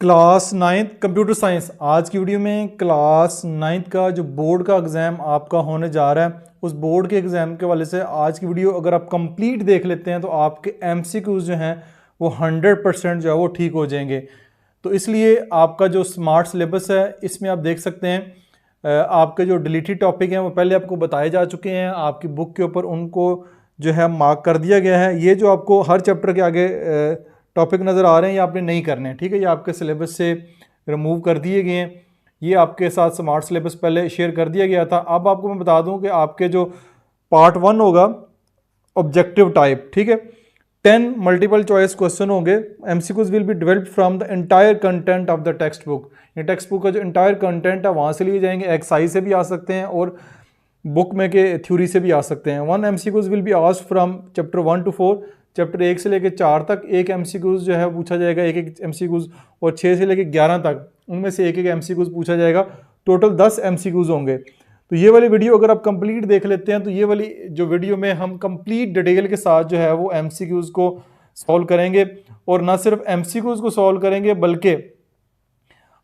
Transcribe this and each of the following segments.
Class ninth computer science. आज की video में क्लास नाइन्थ का जो बोर्ड का एग्ज़ाम आपका होने जा रहा है, उस बोर्ड के एग्ज़ाम के वाले से आज की वीडियो अगर आप कंप्लीट देख लेते हैं तो आपके एमसीक्यूज जो हैं वो 100% जो है वो ठीक हो जाएंगे। तो इसलिए आपका जो स्मार्ट सिलेबस है इसमें आप देख सकते हैं आपके जो डिलीटेड टॉपिक हैं वो पहले आपको बताए जा चुके हैं, आपकी बुक के ऊपर उनको जो है मार्क कर दिया गया है। ये जो आपको हर चैप्टर के आगे टॉपिक नज़र आ रहे हैं ये आपने नहीं करने हैं, ठीक है। ये आपके सिलेबस से रिमूव कर दिए गए हैं। ये आपके साथ स्मार्ट सिलेबस पहले शेयर कर दिया गया था। अब आपको मैं बता दूं कि आपके जो पार्ट 1 होगा ऑब्जेक्टिव टाइप, ठीक है, 10 मल्टीपल चॉइस क्वेश्चन होंगे। MCQs will be developed from the entire content of the text book. ये टेक्स्ट बुक का जो एंटायर कंटेंट है वहाँ से लिए जाएंगे, एक्सरसाइज से भी आ सकते हैं और बुक में के थ्योरी से भी आ सकते हैं। 1 MCQs will be asked from chapter 1 to 4। Chapter 1 से लेकर 4 तक एक एमसीक्यूज जो है पूछा जाएगा, एक एक एमसीक्यूज, और 6 से लेकर 11 तक उनमें से एक एक एमसीक्यूज पूछा जाएगा। टोटल 10 एमसीक्यूज होंगे। तो ये वाली वीडियो अगर आप कंप्लीट देख लेते हैं तो ये वाली जो वीडियो में हम कंप्लीट डिटेल के साथ जो है वो एमसीक्यूज को सॉल्व करेंगे। और ना सिर्फ एमसीक्यूज को सॉल्व करेंगे बल्कि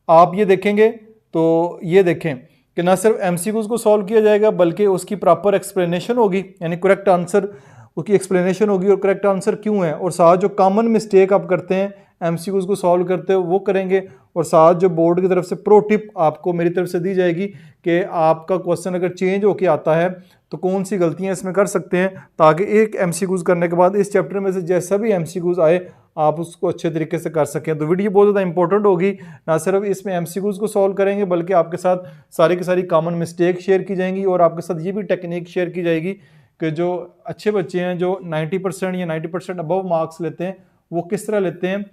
आप ये देखेंगे तो ये देखें कि ना सिर्फ एमसीक्यूज को सॉल्व किया जाएगा बल्कि उसकी प्रॉपर एक्सप्लेनेशन होगी, यानी करेक्ट आंसर उसकी एक्सप्लेनेशन होगी और करेक्ट आंसर क्यों है। और साथ जो कॉमन मिस्टेक आप करते हैं एमसीक्यूज को सॉल्व करते हो वो करेंगे। और साथ जो बोर्ड की तरफ से प्रो टिप आपको मेरी तरफ से दी जाएगी कि आपका क्वेश्चन अगर चेंज होके आता है तो कौन सी गलतियां इसमें कर सकते हैं, ताकि एक एमसीक्यूज करने के बाद इस चैप्टर में से जैसा भी एमसीक्यूज आए आप उसको अच्छे तरीके से कर सकें। तो वीडियो बहुत ज़्यादा इंपॉर्टेंट होगी। ना सिर्फ इसमें एमसीक्यूज को सॉल्व करेंगे बल्कि आपके साथ सारी की सारी कॉमन मिस्टेक शेयर की जाएंगी और आपके साथ ये भी टेक्निक शेयर की जाएगी कि जो अच्छे बच्चे हैं जो 90% या 90% अबव मार्क्स लेते हैं वो किस तरह लेते हैं।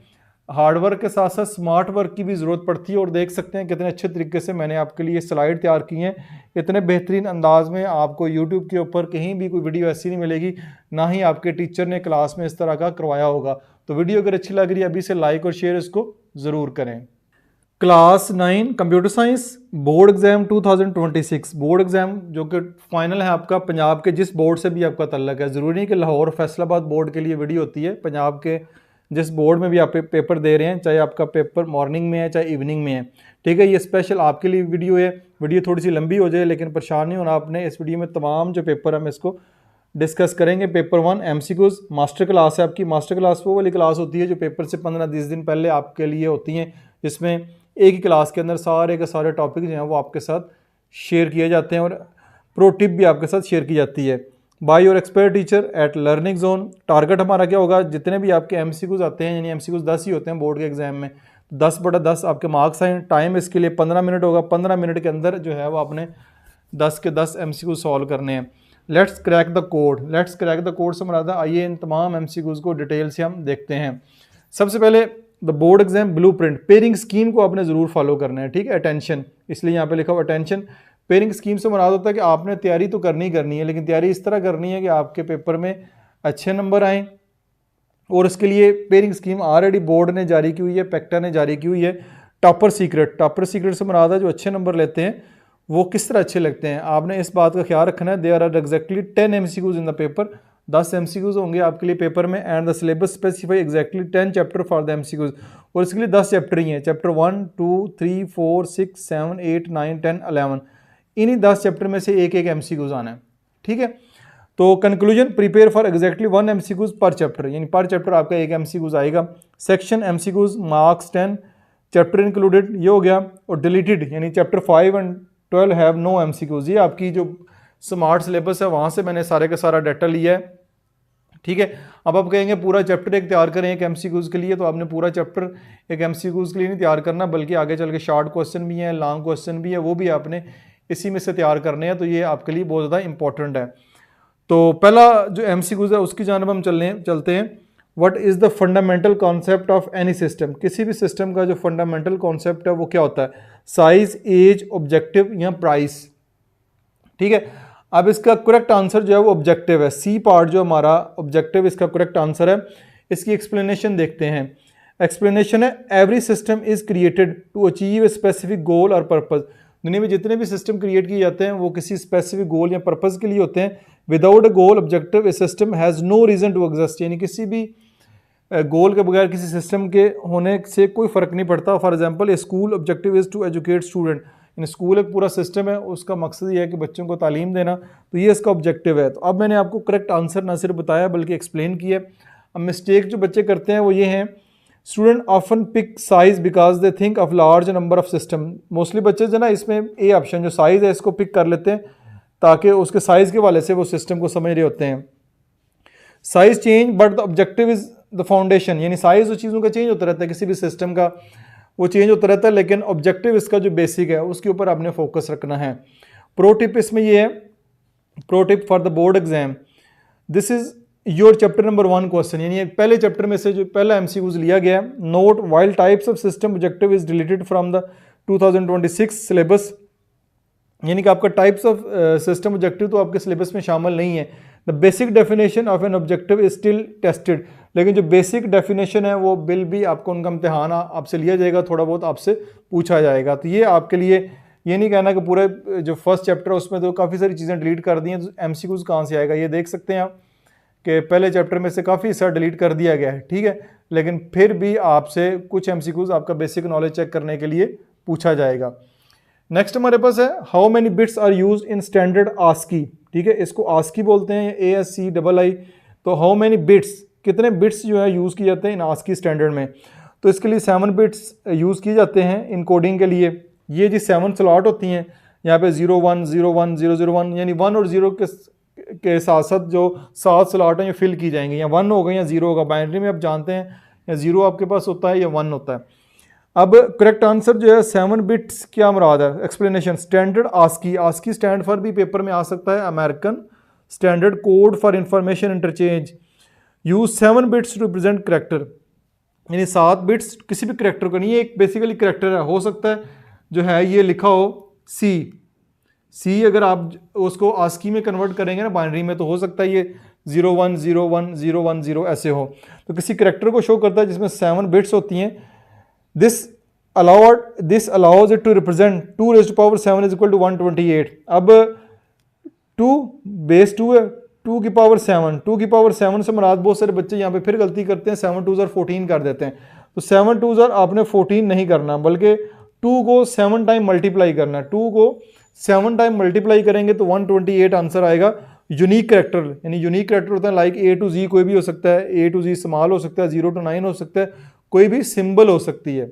हार्ड वर्क के साथ साथ स्मार्ट वर्क की भी ज़रूरत पड़ती है। और देख सकते हैं कितने अच्छे तरीके से मैंने आपके लिए स्लाइड तैयार की हैं। इतने बेहतरीन अंदाज में आपको यूट्यूब के ऊपर कहीं भी कोई वीडियो ऐसी नहीं मिलेगी, ना ही आपके टीचर ने क्लास में इस तरह का करवाया होगा। तो वीडियो अगर अच्छी लग रही है अभी से लाइक और शेयर इसको ज़रूर करें। Class 9 computer science board exam 2026 board exam जो कि फाइनल है आपका, पंजाब के जिस बोर्ड से भी आपका तल्लक है। ज़रूरी नहीं कि लाहौर फैसलाबाद बोर्ड के लिए वीडियो होती है, पंजाब के जिस बोर्ड में भी आप पेपर दे रहे हैं, चाहे आपका पेपर मॉर्निंग में है चाहे इवनिंग में है, ठीक है। ये स्पेशल आपके लिए वीडियो है। वीडियो थोड़ी सी लंबी हो जाए लेकिन परेशान नहीं होना आपने। इस वीडियो में तमाम जो पेपर है हम इसको डिस्कस करेंगे। पेपर 1 एमसीक्यूज मास्टर क्लास है आपकी। मास्टर क्लास वो वाली क्लास होती है जो पेपर से 15-20 दिन पहले आपके लिए होती हैं, जिसमें एक ही क्लास के अंदर सारे के सारे टॉपिक जो हैं वो आपके साथ शेयर किए जाते हैं और प्रो टिप भी आपके साथ शेयर की जाती है। By your expert teacher at learning zone. Target हमारा क्या होगा, जितने भी आपके एमसीक्यूज आते हैं, यानी एमसीक्यूज 10 ही होते हैं बोर्ड के एग्जाम में, 10/10 आपके मार्क्स आए। टाइम इसके लिए 15 मिनट होगा। 15 मिनट के अंदर जो है वो आपने 10 के 10 एमसीक्यूज सॉल्व करने हैं। Let's crack the code. Let's crack the code से मुराद है आइए इन तमाम एमसीक्यूज को डिटेल से हम देखते हैं। सबसे पहले the board exam blueprint. Pairing scheme को आपने ज़रूर फॉलो करना है, ठीक है। अटेंशन, इसलिए यहाँ पे लिखा हुआ अटेंशन। पेयरिंग स्कीम से मुराद होता है कि आपने तैयारी तो करनी है लेकिन तैयारी इस तरह करनी है कि आपके पेपर में अच्छे नंबर आएँ। और इसके लिए पेयरिंग स्कीम ऑलरेडी बोर्ड ने जारी की हुई है, पैक्टा ने जारी की हुई है। Topper secret. टॉपर सीक्रेट से मुराद है जो अच्छे नंबर लेते हैं वो किस तरह अच्छे लगते हैं। आपने इस बात का ख्याल रखना है। There are exactly 10 MCQs in the paper. 10 MCQs होंगे आपके लिए पेपर में। And the syllabus specify exactly 10 chapter for the MCQs. और इसके लिए 10 चैप्टर ही हैं, चैप्टर 1, 2, 3, 4, 6, 7, 8, 9, 10, 11। इन्हीं 10 चैप्टर में से एक एक एमसीक्यूज आना है, ठीक है। तो conclusion, prepare for exactly 1 MCQs per chapter, यानी पर चैप्टर आपका एक एमसीक्यूज आएगा। Section MCQs marks 10, chapter included ये हो गया। और डिलीटेड यानी chapter 5 and 12 have no MCQs. ये आपकी जो स्मार्ट सिलेबस है वहाँ से मैंने सारे का सारा डाटा लिया है, ठीक है। अब आप कहेंगे पूरा चैप्टर एक तैयार करें एक एमसीक्यूज के लिए, तो आपने पूरा चैप्टर एक एमसीक्यूज के लिए नहीं तैयार करना बल्कि आगे चल के शॉर्ट क्वेश्चन भी हैं, लॉन्ग क्वेश्चन भी है, वो भी आपने इसी में से तैयार करने हैं। तो ये आपके लिए बहुत ज़्यादा इंपॉर्टेंट है। तो पहला जो एमसीक्यूज है उसकी जानब हम चलते हैं। What is the fundamental concept of any system. किसी भी सिस्टम का जो फंडामेंटल कॉन्सेप्ट है वो क्या होता है, साइज, एज, ऑब्जेक्टिव या प्राइस, ठीक है। अब इसका करेक्ट आंसर जो है वो ऑब्जेक्टिव है। सी पार्ट जो हमारा ऑब्जेक्टिव इसका करेक्ट आंसर है। इसकी एक्सप्लेनेशन देखते हैं। एक्सप्लेनेशन है every system is created to achieve a specific goal और पर्पज। दुनिया में जितने भी सिस्टम क्रिएट किए जाते हैं वो किसी स्पेसिफिक गोल या पर्पज के लिए होते हैं। Without a goal objective a system has no reason to exist, यानी किसी भी गोल के बगैर किसी सिस्टम के होने से कोई फ़र्क नहीं पड़ता। For example a school objective is to educate student, in school एक पूरा सिस्टम है, उसका मकसद ये है कि बच्चों को तालीम देना, तो ये इसका ऑब्जेक्टिव है। तो अब मैंने आपको करेक्ट आंसर ना सिर्फ बताया बल्कि एक्सप्लेन किया। अब मिस्टेक जो बच्चे करते हैं वो ये हैं, student often pick size because they think of large number of system. Mostly बच्चे जो ना इसमें ए ऑप्शन जो साइज़ है इसको पिक कर लेते हैं ताकि उसके साइज़ के वाले से वो सिस्टम को समझ रहे होते हैं। Size change but the objective is the foundation, यानी साइज उस चीज़ों का चेंज होता रहता है, किसी भी सिस्टम का वो चेंज होता रहता है, लेकिन ऑब्जेक्टिव इसका जो बेसिक है उसके ऊपर आपने फोकस रखना है। प्रो टिप इसमें ये है, pro tip for the board exam, this is your chapter number 1 question, यानी पहले चैप्टर में से जो पहला एमसीक्यूज लिया गया है। Note while types of system objective is deleted from the 2026 syllabus, यानी कि आपका टाइप्स ऑफ सिस्टम ऑब्जेक्टिव तो आपके सिलेबस में शामिल नहीं है। The basic definition of an objective is still tested, लेकिन जो बेसिक डेफिनेशन है वो बिल भी आपको उनका इम्तिहान आपसे लिया जाएगा, थोड़ा बहुत आपसे पूछा जाएगा। तो ये आपके लिए ये नहीं कहना कि पूरे जो फर्स्ट चैप्टर है उसमें तो काफ़ी सारी चीज़ें डिलीट कर दी हैं, तो एमसीक्यूज कहाँ से आएगा। ये देख सकते हैं आप कि पहले चैप्टर में से काफ़ी हिस्सा डिलीट कर दिया गया है, ठीक है, लेकिन फिर भी आपसे कुछ एमसीक्यूज आपका बेसिक नॉलेज चेक करने के लिए पूछा जाएगा। नेक्स्ट हमारे पास है how many bits are use in standard ASCII, ठीक है, इसको आस्की बोलते हैं, ASCII। तो हाउ मेनी बिट्स, कितने बिट्स जो है यूज़ किए जाते हैं इन आस्की स्टैंडर्ड में, तो इसके लिए 7 बिट्स यूज़ किए जाते हैं इन कोडिंग के लिए। ये जी 7 स्लॉट होती हैं, यहाँ पे 0 1 0 1 0 0 1, यानी 1 और 0 के साथ साथ जो 7 स्लॉट हैं ये फिल की जाएंगी, या 1 होगा या 0 होगा। बाइनरी में आप जानते हैं या 0 आपके पास होता है या 1 होता है। अब करेक्ट आंसर जो है 7 बिट्स क्या मुराद है, explanation standard ASCII, ASCII stand for भी पेपर में आ सकता है, American standard code for information interchange, use 7 bits to represent character, यानी 7 बिट्स किसी भी करेक्टर को नहीं, ये एक बेसिकली करेक्टर है, हो सकता है जो है ये लिखा हो सी, अगर आप उसको आस्की में कन्वर्ट करेंगे ना बाइनरी में, तो हो सकता है ये 0 1 0 1 0 1 0 ऐसे हो, तो किसी करेक्टर को शो करता है जिसमें 7 बिट्स होती हैं। This allows it to represent 2 raised to power 7 is equal to 128। अब 2 बेस 2 है, 2 की पावर 7, 2 की पावर 7 से मुराद, बहुत सारे बच्चे यहाँ पे फिर गलती करते हैं, 7 2s 14 कर देते हैं, तो 7 2s आपने 14 नहीं करना, बल्कि 2 को 7 टाइम मल्टीप्लाई करना है। 2 को 7 टाइम मल्टीप्लाई करेंगे तो 128 आंसर आएगा। यूनिक करेक्टर, यानी यूनिक करेक्टर होता है लाइक A to Z, कोई भी हो सकता है, A to Z स्मॉल हो सकता है, 0 to 9 हो सकता है, कोई भी सिंबल हो सकती है,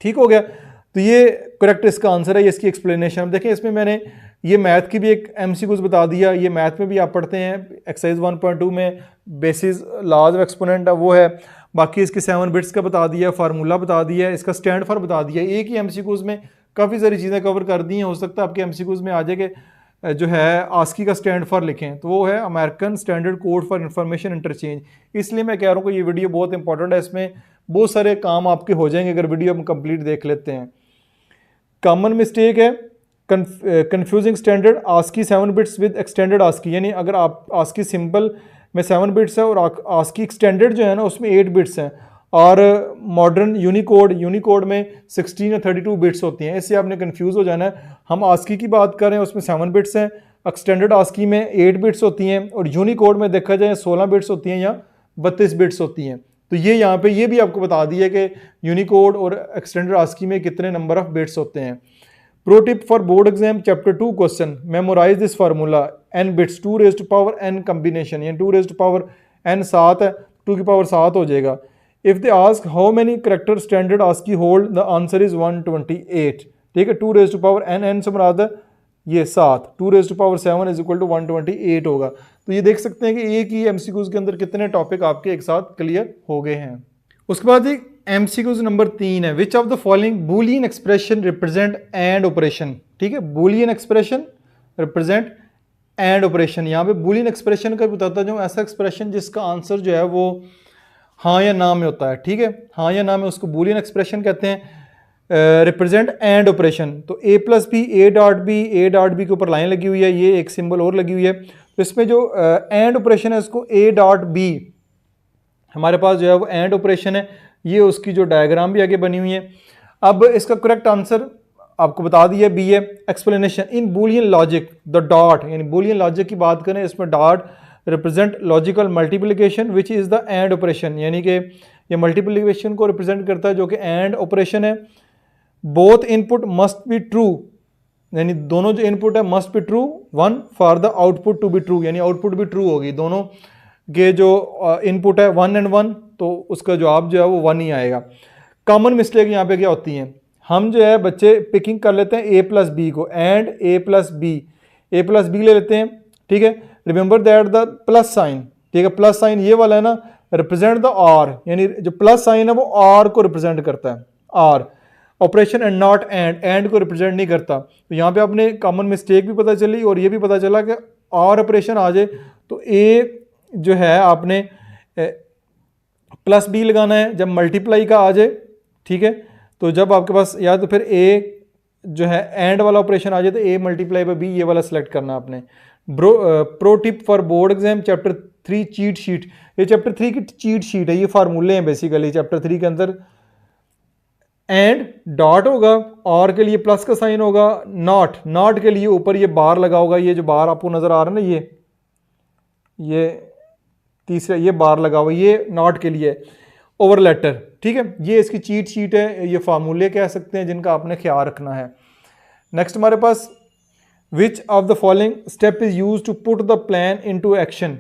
ठीक हो गया। तो ये करेक्ट इसका आंसर है, ये इसकी एक्सप्लेनेशन। देखें इसमें मैंने ये मैथ की भी एक एमसीक्यूज बता दिया, ये मैथ में भी आप पढ़ते हैं एक्सरसाइज 1.2 में बेसिस लॉज ऑफ एक्सपोनेंट है वो है, बाकी इसके 7 बिट्स का बता दिया, फार्मूला बता दिया, इसका स्टैंड फॉर बता दिया। एक ही एमसीक्यूज में काफ़ी सारी चीज़ें कवर कर दी हैं, हो सकता है आपके एमसीक्यूज में आ जाए कि जो है आस्की का स्टैंड फॉर लिखें, तो वो है American standard code for information interchange. इसलिए मैं कह रहा हूँ कि ये वीडियो बहुत इंपॉर्टेंट है, इसमें बहुत सारे काम आपके हो जाएंगे अगर वीडियो हम कंप्लीट देख लेते हैं। कॉमन मिस्टेक है confusing standard ASCII 7 bits with extended ASCII, यानी अगर आप आस्की सिंपल में 7 बिट्स है और आस्की एक्सटेंडेड जो है ना उसमें 8 बिट्स हैं, और मॉडर्न यूनिकोड में 16 या 32 बिट्स होती हैं, इससे आपने कंफ्यूज हो जाना है। हम आस्की की बात कर रहे हैं, उसमें 7 बिट्स हैं, एक्सटेंडेड आस्की में 8 बिट्स होती हैं, और यूनिकोड में देखा जाए 16 बिट्स होती हैं या 32 बिट्स होती हैं। तो ये यहाँ पे ये भी आपको बता दिया कि यूनिकोड और एक्सटेंडेड आस्की में कितने नंबर ऑफ बिट्स होते हैं। Pro tip for board exam chapter 2 question, memorise this formula, n bits 2 raise to power n combination, यानी 2 रेज टू पावर n 7 है, 2 की पावर 7 हो जाएगा। If they ask how many character standard ASCII hold, the answer is 128, ठीक है। 2 raise to power n से मुराद है ये 7, 2 raise to power 7 is equal to 128 होगा। तो ये देख सकते हैं कि एक ही एमसीक्यूज के अंदर कितने टॉपिक आपके एक साथ क्लियर हो गए हैं। उसके बाद एक एमसीक्यूज नंबर 3 है, which of the following Boolean expression represent and operation, ठीक है, Boolean expression represent and operation. यहाँ पे बूलियन एक्सप्रेशन का बताता जाऊँ, ऐसा एक्सप्रेशन जिसका आंसर जो है वो हाँ या ना में होता है, ठीक है, हाँ या ना में, उसको बूलियन एक्सप्रेशन कहते हैं। रिप्रेजेंट एंड ऑपरेशन, तो a plus B A dot B के ऊपर लाइन लगी हुई है, ये एक सिंबल और लगी हुई है, तो इसमें जो एंड ऑपरेशन है उसको a.b हमारे पास जो है वो एंड ऑपरेशन है, ये उसकी जो डायग्राम भी आगे बनी हुई है। अब इसका करेक्ट आंसर आपको बता दिया बी है। Explanation in Boolean logic the dot, यानी बूलियन लॉजिक की बात करें इसमें dot represent logical multiplication which is the end operation, यानी कि ये मल्टीप्लिकेशन को रिप्रेजेंट करता है जो कि एंड ऑपरेशन है। Both input must be true, यानी दोनों जो इनपुट है must be true, one for the output to be true, यानी आउटपुट भी ट्रू होगी। दोनों के जो इनपुट है 1 and 1, तो उसका जवाब जो है वो 1 ही आएगा। कॉमन मिस्टेक यहाँ पे क्या होती हैं, हम जो है बच्चे पिकिंग कर लेते हैं a प्लस बी को, एंड a प्लस बी ले लेते हैं, ठीक है। Remember that the plus sign, ठीक है, प्लस साइन ये वाला है ना, रिप्रेजेंट द आर, यानी जो प्लस साइन है वो आर को रिप्रेजेंट करता है, OR operation, and NOT AND को रिप्रेजेंट नहीं करता। तो यहाँ पे आपने कॉमन मिस्टेक भी पता चली और ये भी पता चला कि आर ऑपरेशन आ जाए तो ए जो है आपने प्लस बी लगाना है जब मल्टीप्लाई का आ जाए, ठीक है। तो जब आपके पास या तो फिर ए जो है एंड वाला ऑपरेशन आ जाए तो ए मल्टीप्लाई बाय बी ये वाला सेलेक्ट करना आपने। Pro tip for board exam chapter 3 cheat sheet, ये चैप्टर 3 की चीट शीट है, ये फार्मूले हैं बेसिकली चैप्टर 3 के अंदर। एंड डॉट होगा, और के लिए प्लस का साइन होगा, नॉट के लिए ऊपर ये बार लगा होगा, ये जो बार आपको नजर आ रहा है ना, ये तीसरा ये बार लगा हुआ, ये नॉट के लिए ओवर लेटर, ठीक है। ये इसकी चीट शीट है, ये फार्मूले कह सकते हैं जिनका आपने ख्याल रखना है। नेक्स्ट हमारे पास which of the following step is use to put the plan into action,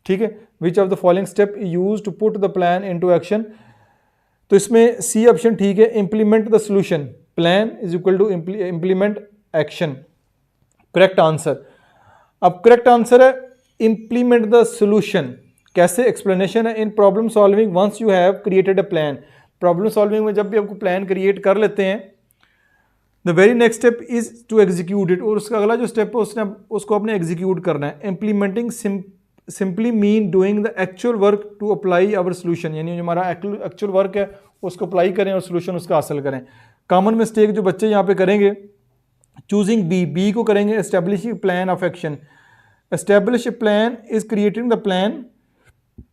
ठीक है। Which of the following step is use to put the plan into action, तो इसमें सी ऑप्शन ठीक है, implement the solution, plan is equal to implement action, correct answer. अब correct answer है implement the solution. कैसे, explanation है, in problem solving once you have created a plan, problem solving में जब भी आपको प्लान क्रिएट कर लेते हैं, the very next step is to execute it, और उसका अगला जो स्टेप है उसको आपने एग्जीक्यूट करना है। Implementing simply mean doing the actual work to apply our solution, यानी जो हमारा एक्चुअल वर्क है उसको अप्लाई करें और सोल्यूशन उसका हासिल करें। कॉमन मिस्टेक जो बच्चे यहाँ पे करेंगे, चूजिंग बी को करेंगे, establishing plan of action, establish a plan is creating the plan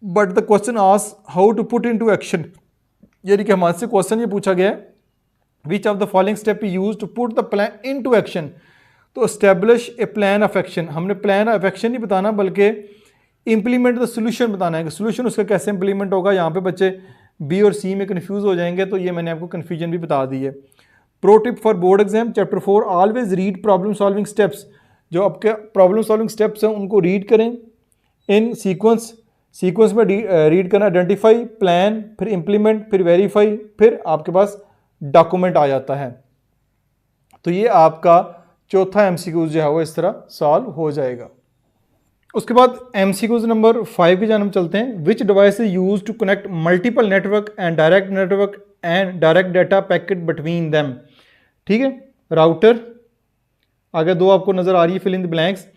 but the question asks how to put into action, यानी कि हमारे से क्वेश्चन ये पूछा गया है which of the following step use to put the plan into action, तो establish a plan of action, हमने प्लान ऑफ एक्शन नहीं बताना बल्कि इंप्लीमेंट द सोल्यूशन बताना है कि सोल्यूशन उसका कैसे इंप्लीमेंट होगा। यहाँ पे बच्चे बी और सी में कन्फ्यूज हो जाएंगे, तो ये मैंने आपको कन्फ्यूजन भी बता दी है। Pro tip for board exam chapter 4 always read problem solving steps, जो आपके प्रॉब्लम सॉल्विंग स्टेप्स हैं उनको रीड करें इन सीक्वेंस में रीड करना, आइडेंटिफाई, प्लान, फिर इंप्लीमेंट, फिर वेरीफाई, फिर आपके पास डॉक्यूमेंट आ जाता है। तो ये आपका चौथा एमसीक्यूज जो है वो इस तरह सॉल्व हो जाएगा। उसके बाद एमसीक्यूज नंबर 5 की जानब चलते हैं। Which device is use to connect multiple network and direct data packet between them, ठीक है। राउटर, आगे दो आपको नजर आ रही है, फिल इन द ब्लैंक्स।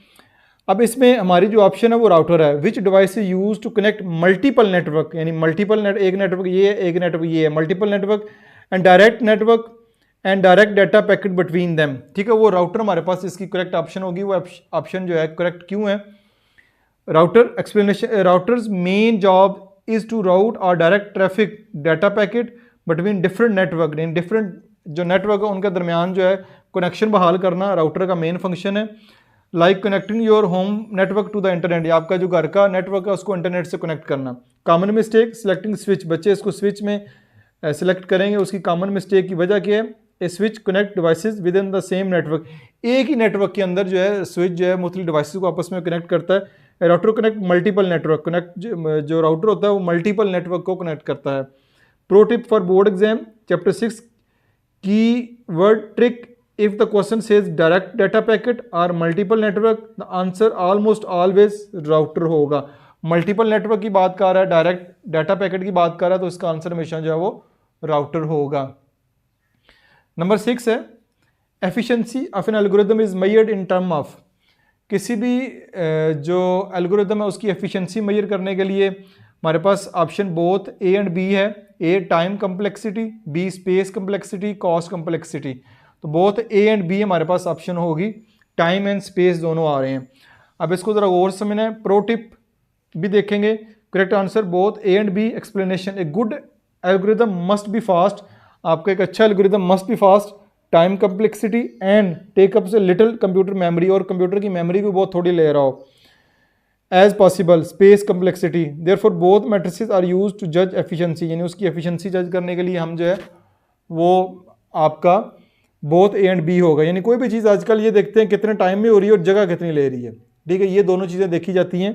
अब इसमें हमारी जो ऑप्शन है वो राउटर है। Which device is use to connect multiple network, यानी मल्टीपल एक नेटवर्क ये है, एक नेटवर्क ये है, multiple network and direct data packet between them, ठीक है। वो राउटर हमारे पास इसकी करेक्ट ऑप्शन होगी। वो ऑप्शन जो है करेक्ट क्यों है? Router explanation, routers main job is to route और direct traffic data packet between different network, in different जो नेटवर्क है उनके दरमियान जो है कनेक्शन बहाल करना राउटर का मेन फंक्शन है। Like connecting your home network to the internet, या आपका जो घर का नेटवर्क है उसको इंटरनेट से कनेक्ट करना। कॉमन मिस्टेक सिलेक्टिंग स्विच, बच्चे इसको स्विच में सिलेक्ट करेंगे, उसकी कॉमन मिस्टेक की वजह क्या है? A switch connect devices within the same network, एक ही नेटवर्क के अंदर जो है स्विच जो है मुख्तलिफ डिवाइसेस को आपस में कनेक्ट करता है। राउटर कनेक्ट मल्टीपल नेटवर्क, जो राउटर होता है वो मल्टीपल नेटवर्क को कनेक्ट करता है। Pro tip for board exam chapter 6 की word trick, if the question says direct data packet और multiple network, the answer almost always router होगा। मल्टीपल नेटवर्क की बात कर रहा है, डायरेक्ट डाटा पैकेट की बात कर रहा है, तो इसका आंसर हमेशा जो है वो राउटर होगा। नंबर 6 है efficiency of an algorithm is measured in term of, किसी भी जो एल्गोरिथम है उसकी एफिशिएंसी मेजर करने के लिए हमारे पास option both A and B है। A time complexity, B space complexity, cost complexity. तो बोथ ए एंड बी हमारे पास ऑप्शन होगी, टाइम एंड स्पेस दोनों आ रहे हैं। अब इसको ज़रा गौर समझना है। प्रो टिप भी देखेंगे, correct answer both A and B. Explanation, a good algorithm must be fast, आपका एक अच्छा algorithm must be fast, time complexity and take up से लिटिल कंप्यूटर मेमोरी, और कंप्यूटर की मेमोरी भी बहुत थोड़ी ले रहा हो। As possible space complexity, therefore both matrices are use to जज एफिशिएंसी, यानी उसकी एफिशिएंसी जज करने के लिए हम जो है वो आपका बोथ ए एंड बी होगा। यानी कोई भी चीज़ आजकल ये देखते हैं कितने टाइम में हो रही है और जगह कितनी ले रही है, ठीक है, ये दोनों चीज़ें देखी जाती हैं,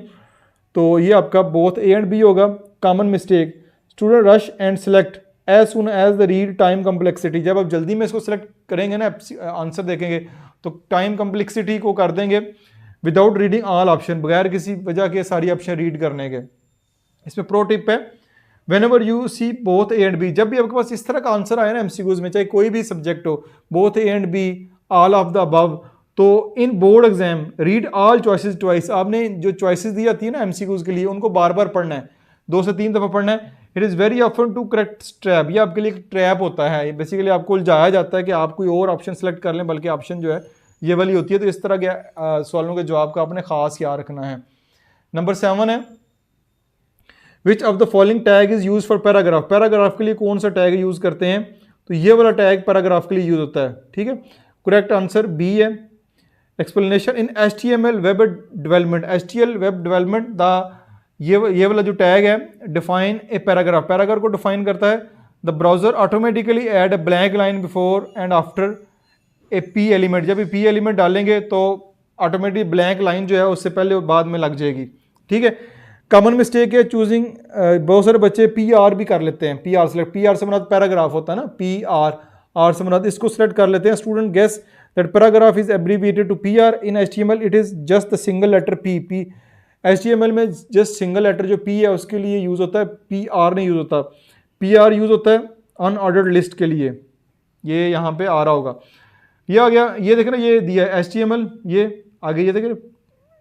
तो ये आपका बोथ ए एंड बी होगा। Common mistake, student rush and select as soon as the read time complexity, जब आप जल्दी में इसको सेलेक्ट करेंगे ना, आंसर देखेंगे तो टाइम कम्प्लेक्सिटी को कर देंगे विदाउट रीडिंग ऑल ऑप्शन, बगैर किसी वजह के सारी ऑप्शन रीड करने के। इसमें प्रो टिप है, Whenever you see both A and B, जब भी आपके पास इस तरह का आंसर आए ना एमसीक्यूज में, चाहे कोई भी सब्जेक्ट हो, both A and B, all of the above, तो इन board exam read all choices twice, आपने जो चॉइसेस दी जाती है ना एमसीक्यूज के लिए उनको बार बार पढ़ना है, 2 से 3 दफ़ा पढ़ना है। It is very often to correct trap, ये आपके लिए एक ट्रैप होता है, बेसिकली आपको उलझाया जाता है कि आप कोई और ऑप्शन सेलेक्ट कर लें, बल्कि ऑप्शन जो है ये वाली होती है। तो इस तरह के सवालों के जवाब का आपने खास याद रखना है। नंबर 7 है, which of the following tag is use for paragraph, paragraph के लिए कौन सा टैग यूज करते हैं, तो ये वाला टैग पैराग्राफ के लिए यूज होता है, ठीक है। करेक्ट आंसर बी है। Explanation in HTML web development, HTML web development the ये वाला जो टैग है डिफाइन ए पैराग्राफ, पैराग्राफ को डिफाइन करता है। The browser automatically add a blank line before and after A P element, जब भी पी एलिमेंट डालेंगे तो ऑटोमेटिक ब्लैंक लाइन जो है उससे पहले और बाद में लग जाएगी, ठीक है। कॉमन मिस्टेक है चूजिंग, बहुत सारे बच्चे PR भी कर लेते हैं, PR सेलेक्ट, PR से मुराद पैराग्राफ होता है ना, PR से मुराद इसको सेलेक्ट कर लेते हैं। Student guess that paragraph is abbreviated to PR, in HTML it is just the single letter P, HTML में जस्ट सिंगल लेटर जो P है उसके लिए यूज होता है, PR नहीं यूज होता। PR यूज होता है अनऑर्डर्ड लिस्ट के लिए, ये यहाँ पे आ रहा होगा, ये आ गया, ये देख रहे ये दिया है HTML, ये आगे ये देख रहे,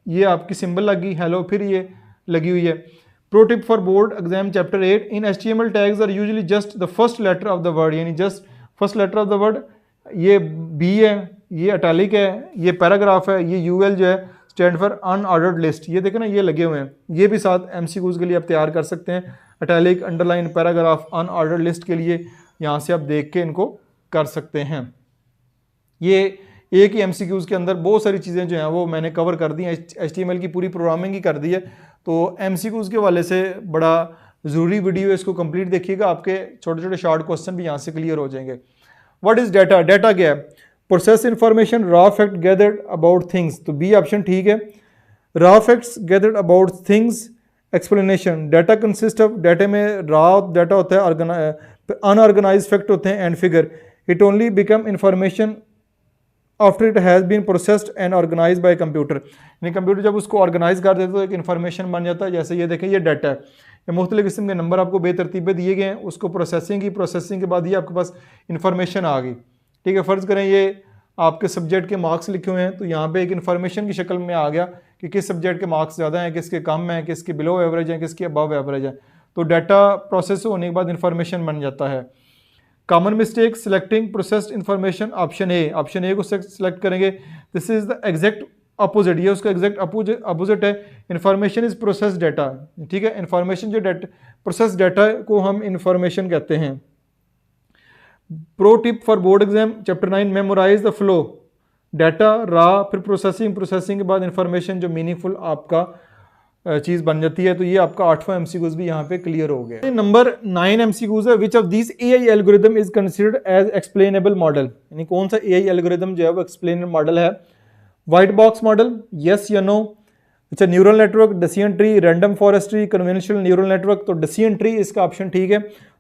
ये आपकी सिंबल लग गई हेलो, फिर ये लगी हुई है। Pro tip for board exam chapter 8, in HTML tags are usually just the first letter of the word, यानी just first letter of the word, ये B है, ये अटैलिक है, ये पैराग्राफ है, ये UL जो है स्टैंड फॉर अनऑर्डर्ड लिस्ट, ये देखें ना ये लगे हुए हैं, ये भी साथ MCQs के लिए आप तैयार कर सकते हैं, italic, underline, paragraph, unordered list के लिए यहाँ से आप देख के इनको कर सकते हैं। ये एक ही MCQs के अंदर बहुत सारी चीज़ें जो हैं वो मैंने कवर कर दी हैं, HTML की पूरी प्रोग्रामिंग ही कर दी है, तो MCQs के वाले से बड़ा ज़रूरी वीडियो है, इसको कंप्लीट देखिएगा, आपके छोटे छोटे शॉर्ट क्वेश्चन भी यहाँ से क्लियर हो जाएंगे। व्हाट इज़ डाटा, डाटा क्या है, process information raw fact gathered about things, तो B ऑप्शन ठीक है, raw facts gathered about things. Explanation, data consist of, data में रॉ डाटा होता है, अनऑर्गेनाइज फैक्ट होते हैं, and figure, it only become information after it has been processed and organise by computer, यानी computer जब उसको ऑर्गेनाइज कर देता है तो एक इन्फॉर्मेशन बन जाता है। जैसे ये देखें ये डाटा है, ये मुख्तलिफ किस्म के नंबर आपको बेतरतीबे दिए गए हैं, उसको प्रोसेसिंग की, प्रोसेसिंग के बाद ये आपके पास इन्फॉर्मेशन आ गई, ठीक है। फ़र्ज़ करें ये आपके सब्जेक्ट के मार्क्स लिखे हुए हैं, तो यहाँ पे एक इन्फॉर्मेशन की शक्ल में आ गया कि किस सब्जेक्ट के मार्क्स ज़्यादा हैं, किसके कम हैं, किसके बिलो एवरेज हैं, किसके अबव एवरेज हैं, तो डाटा प्रोसेस होने के बाद इन्फॉर्मेशन बन जाता है। Common mistake selecting processed information, option A को सिलेक्ट करेंगे, this is the exact opposite, ये उसका एग्जैक्ट अपोजिट है, इन्फॉर्मेशन इज प्रोसेस डाटा, ठीक है। इन्फॉर्मेशन जो डाटा प्रोसेस डाटा को हम इन्फॉर्मेशन कहते हैं। Pro tip for board exam chapter 9, memorise the flow, data raw, फिर प्रोसेसिंग, प्रोसेसिंग के बाद इन्फॉर्मेशन जो मीनिंगफुल आपका चीज़ बन जाती है, तो ये आपका 8वां MCQs भी यहाँ पे क्लियर हो गया। नंबर 9 MCQs है, which of this AI algorithm is considered as explainable model, यानी कौन सा AI एल्गोरिथम जो है वो एक्सप्लेनेबल मॉडल है। वाइट बॉक्स मॉडल, यस या नो। अच्छा, neural network, decision tree, random forestry, conventional neural network, तो डेसियन ट्री इसका ऑप्शन ठीक है।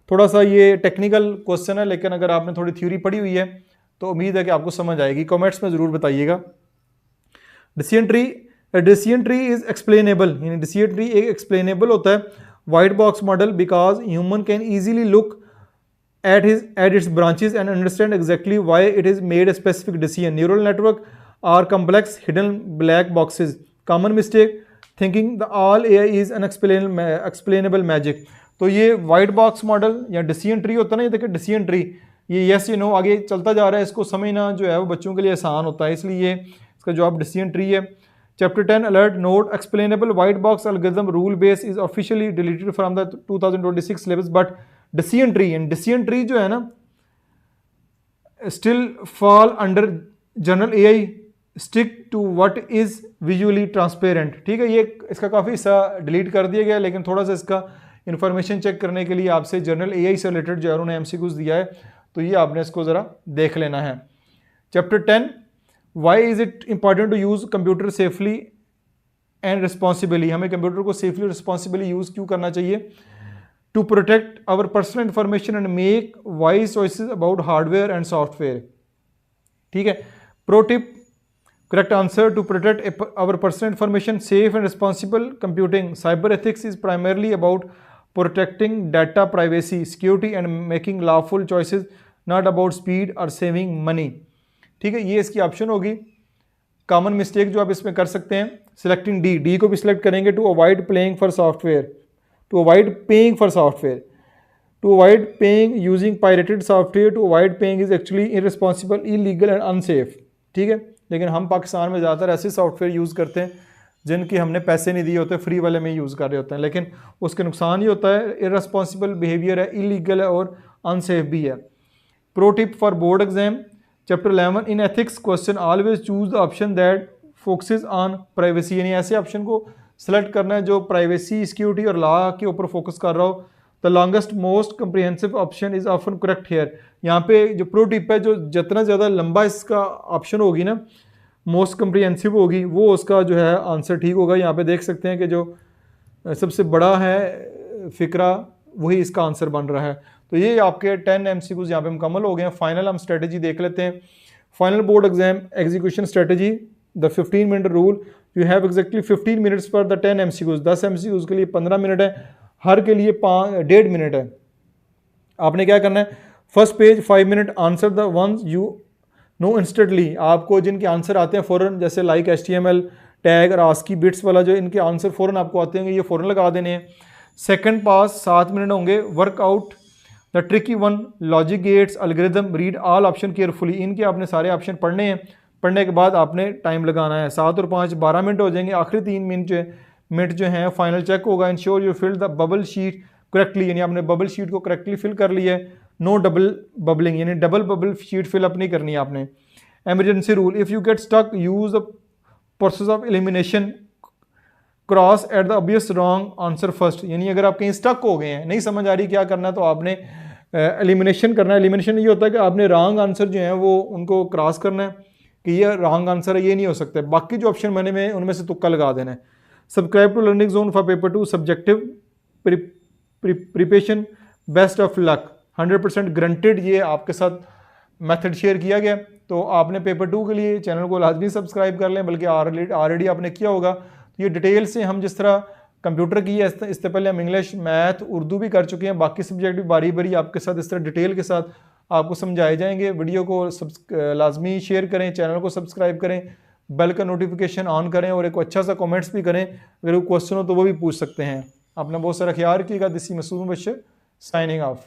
थोड़ा सा ये टेक्निकल क्वेश्चन है, लेकिन अगर आपने थोड़ी थ्योरी पढ़ी हुई है तो उम्मीद है कि आपको समझ आएगी, कमेंट्स में ज़रूर बताइएगा। Decision tree, decision tree is explainable, यानी डेसियन ट्री एक एक्सप्लेनेबल होता है। White box model, because human can easily look at its branches and understand exactly why it is made a specific decision. Neural network are complex hidden black boxes. Common mistake, thinking the all AI is an explainable magic, तो ये white box model या decision tree होता है ना, ये देखिए decision tree, ये yes या नो आगे चलता जा रहा है, इसको समझना जो है वो बच्चों के लिए आसान होता है, इसलिए इसका जवाब डिसीजन ट्री है। Chapter 10 alert note, explainable white box algorithm rule base is officially deleted from the 2026 syllabus, but decision tree, and decision tree जो है ना still fall under general AI stick to what is visually transparent. ठीक है, ये इसका काफ़ी हिस्सा delete कर दिया गया, लेकिन थोड़ा सा इसका इन्फॉर्मेशन चेक करने के लिए आपसे जनरल एआई से रिलेटेड जो है उन्होंने एमसीक्यूज दिया है, तो ये आपने इसको ज़रा देख लेना है। Chapter 10, why is it important to use computer safely and responsibly. हमें कंप्यूटर को सेफली और रिस्पॉन्सिबली यूज़ क्यों करना चाहिए? To protect our personal information and make wise choices about hardware and software. ठीक है, pro tip, correct answer, to protect our personal information, safe and responsible computing. Cyber ethics is primarily about protecting data privacy, security and making lawful choices, not about speed or saving money. ठीक है, ये इसकी option होगी। Common mistake जो आप इसमें कर सकते हैं, सिलेक्टिंग डी को भी सिलेक्ट करेंगे। To avoid playing for software, to avoid paying for software, to avoid paying using pirated software, to avoid paying is actually irresponsible, illegal and unsafe. ठीक है, लेकिन हम पाकिस्तान में ज़्यादातर ऐसे सॉफ्टवेयर यूज़ करते हैं जिनकी हमने पैसे नहीं दिए होते, फ्री वाले में यूज़ कर रहे होते हैं, लेकिन उसके नुकसान ही होता है, इररिस्पॉन्सिबल बिहेवियर है, इलीगल है और अनसेफ भी है। Pro tip for board exam, chapter 11, in ethics question always choose the option that focuses on privacy. यानी ऐसे ऑप्शन को सेलेक्ट करना है जो प्राइवेसी, सिक्योरिटी और लॉ के ऊपर फोकस कर रहा हो। The longest most comprehensive option is often correct here. यहाँ पे जो प्रो टिप है, जो जितना ज़्यादा लंबा इसका ऑप्शन होगी ना, मोस्ट कंप्रिहेंसिव होगी, वो उसका जो है आंसर ठीक होगा। यहाँ पे देख सकते हैं कि जो सबसे बड़ा है फिक्रा वही इसका आंसर बन रहा है। तो ये आपके 10 MCQs यहाँ पे मुकम्मल हो गए हैं। फाइनल हम स्ट्रेटजी देख लेते हैं। Final board exam execution strategy, the 15 minute rule, you have exactly 15 minutes for the 10 MCQs। 10 MCQs के लिए 15 मिनट है, हर के लिए 1.5 मिनट है। आपने क्या करना है, first page 5 minute, answer the ones you know instantly. आपको जिनके आंसर आते हैं फ़ौरन, जैसे लाइक HTML टैग और आस्की बिट्स वाला, जो इनके आंसर फ़ौरन आपको आते हैं, ये फ़ौरन लगा देने हैं। सेकंड पास 7 मिनट होंगे। Workout the tricky one, logic gates, algorithm, read all option carefully. इनके आपने सारे ऑप्शन पढ़ने हैं, पढ़ने के बाद आपने टाइम लगाना है। 7 और 5 12 मिनट हो जाएंगे। आखिरी 3 मिनट जो हैं फाइनल चेक होगा। Ensure you fill the bubble sheet correctly, यानी आपने बबल शीट को करेक्टली फिल कर लिया है। नो डबल बबलिंग, यानी डबल बबल शीट फिलअप नहीं करनी है आपने। Emergency rule, if you get stuck use the process of elimination, cross at the obvious wrong answer first. यानी अगर आप कहीं स्टक हो गए हैं, नहीं समझ आ रही क्या करना है, तो आपने एलिमिनेशन करना है। एलिमिनेशन ये होता है कि आपने रॉन्ग आंसर जो है वो उनको क्रॉस करना है कि ये रॉन्ग आंसर है, ये नहीं हो सकता। बाकी जो ऑप्शन बने में उनमें से तुक्का लगा देना है। Subscribe to learning zone for paper 2 subjective preparation, best of luck, 100% guaranteed. ये आपके साथ मेथड शेयर किया गया। तो आपने पेपर 2 के लिए चैनल को लाजमी सब्सक्राइब कर लें, बल्कि ऑलरेडी आपने किया होगा। तो ये डिटेल से हम जिस तरह कंप्यूटर की है, इससे पहले हम इंग्लिश, मैथ, उर्दू भी कर चुके हैं, बाकी सब्जेक्ट भी बारी बारी आपके साथ इस तरह डिटेल के साथ आपको समझाए जाएंगे। वीडियो को लाजमी शेयर करें, चैनल को सब्सक्राइब करें, बेल का नोटिफिकेशन ऑन करें और एक अच्छा सा कमेंट्स भी करें। अगर कोई क्वेश्चन हो तो वो भी पूछ सकते हैं। आपने बहुत सारा ख्याल रखिएगा। This is Masood Mubashar signing of.